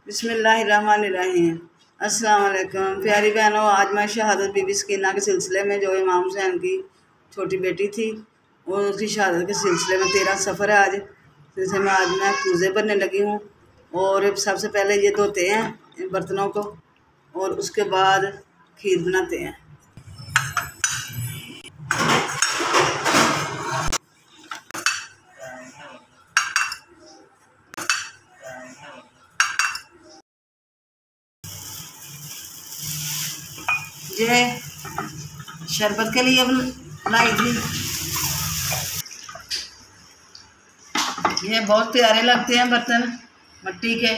बिस्मिल्लाहिर्रहमानिर्रहीम। अस्सलाम वालेकुम प्यारी बहनों, आज मैं शहादत बीबी सकीना के सिलसिले में, जो इमाम हुसैन की छोटी बेटी थी, और उसकी शहादत के सिलसिले में 13 सफ़र है आज, जैसे मैं आज पूज़े भरने लगी हूँ। और सबसे पहले ये धोते हैं इन बर्तनों को और उसके बाद खीर बनाते हैं। ये शरबत के लिए बनाई थी। ये बहुत प्यारे लगते हैं बर्तन मिट्टी के।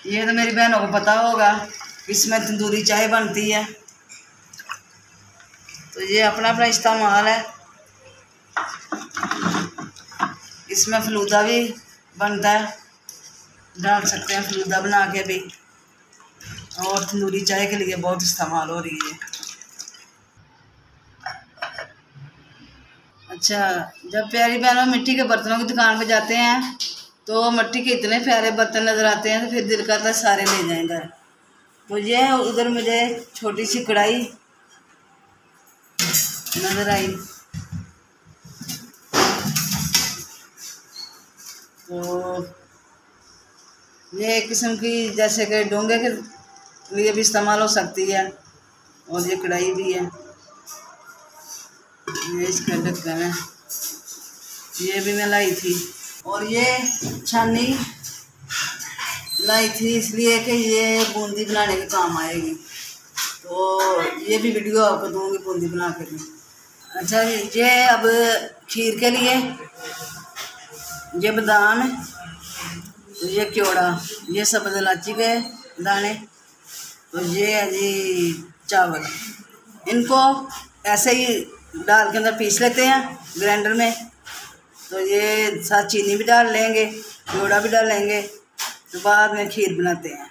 ये तो मेरी बहनों को पता होगा, इसमें तंदूरी चाय बनती है। तो ये अपना अपना इस्तेमाल है। इसमें फलूदा भी बनता है, डाल सकते हैं फलूदा बना के भी। और तंदूरी चाय के लिए बहुत इस्तेमाल हो रही है। अच्छा, जब प्यारी बहनों मिट्टी के बर्तनों की दुकान पे जाते हैं तो मिट्टी के इतने प्यारे बर्तन नज़र आते हैं, तो फिर दिल करता है सारे ले जाएं घर। तो ये उधर मुझे छोटी सी कढ़ाई नज़र आई। तो ये एक किस्म की जैसे कि डोंगे के लिए भी इस्तेमाल हो सकती है, और ये कढ़ाई भी है। ये इसका ढक्कन है, ये भी मैं लाई थी। और ये छानी लाई थी इसलिए कि ये बूंदी बनाने के काम आएगी। तो ये भी वीडियो आपको दूंगी बूंदी बना के भी। अच्छा, ये अब खीर के लिए ये बादाम है, तो ये क्योड़ा, ये सब्ज़ इलायची के दाने, तो ये है जी चावल। इनको ऐसे ही दाल के अंदर पीस लेते हैं ग्राइंडर में। तो ये साथ चीनी भी डाल लेंगे, क्योड़ा भी डालेंगे, तो बाद में खीर बनाते हैं।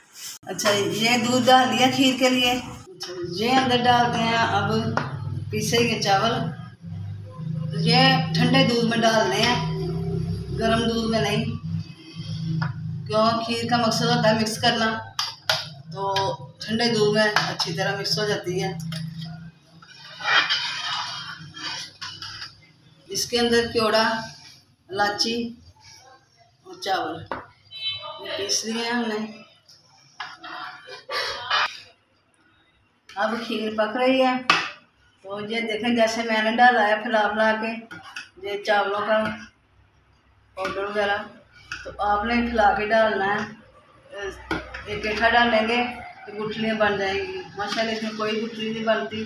अच्छा, ये दूध डाल दिया खीर के लिए। ये अंदर डालते हैं अब पीसे के चावल। तो ये ठंडे दूध में डालने हैं, गर्म दूध में नहीं, क्यों खीर का मकसद होता है मिक्स करना। तो ठंडे दूध में अच्छी तरह मिक्स हो जाती है। इसके अंदर क्योड़ा, इलायची और चावल ये पीस लिए हैं हमने। अब खीर पक रही है। तो ये देखें, जैसे मैंने डाला है फैला के ये चावलों का पाउडर वगैरह, तो आपने फैला के डालना है। एक इकट्ठा डालेंगे तो गुठलियाँ बन जाएंगी। माशाल्लाह इसमें कोई गुठली नहीं बनती।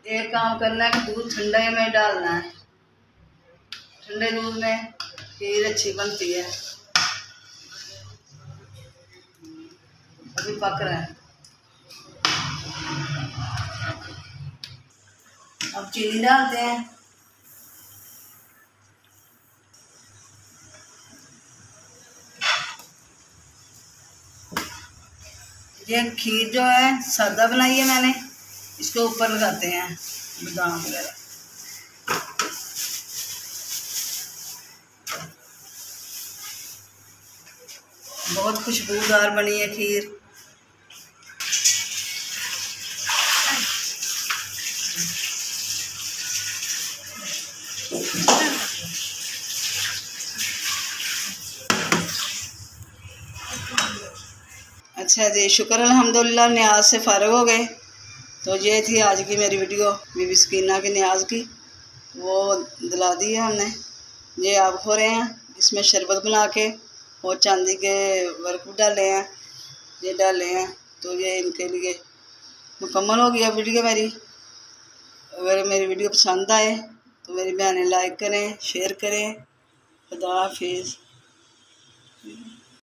एक काम करना है कि दूध ठंडे में डालना है, ठंडे दूध में खीर अच्छी बनती है। अभी पक रहा है। अब चीनी डालते हैं। ये खीर जो है सादा बनाई है मैंने, इसके ऊपर लगाते हैं बादाम वगैरह। बहुत खुशबूदार बनी है खीर। अच्छा जी, शुक्र अल्हम्दुलिल्लाह, न्याज से फ़ारिग हो गए। तो ये थी आज की मेरी वीडियो बीबी सकीना की न्याज की, वो दिला दी है हमने। ये आप हो रहे हैं, इसमें शरबत बना के और चांदी के वर्क डाले हैं, ये डाले हैं। तो ये इनके लिए मुकम्मल हो गया वीडियो मेरी। अगर मेरी वीडियो पसंद आए तो मेरी बहनें लाइक करें, शेयर करें। खुदा हाफिज़।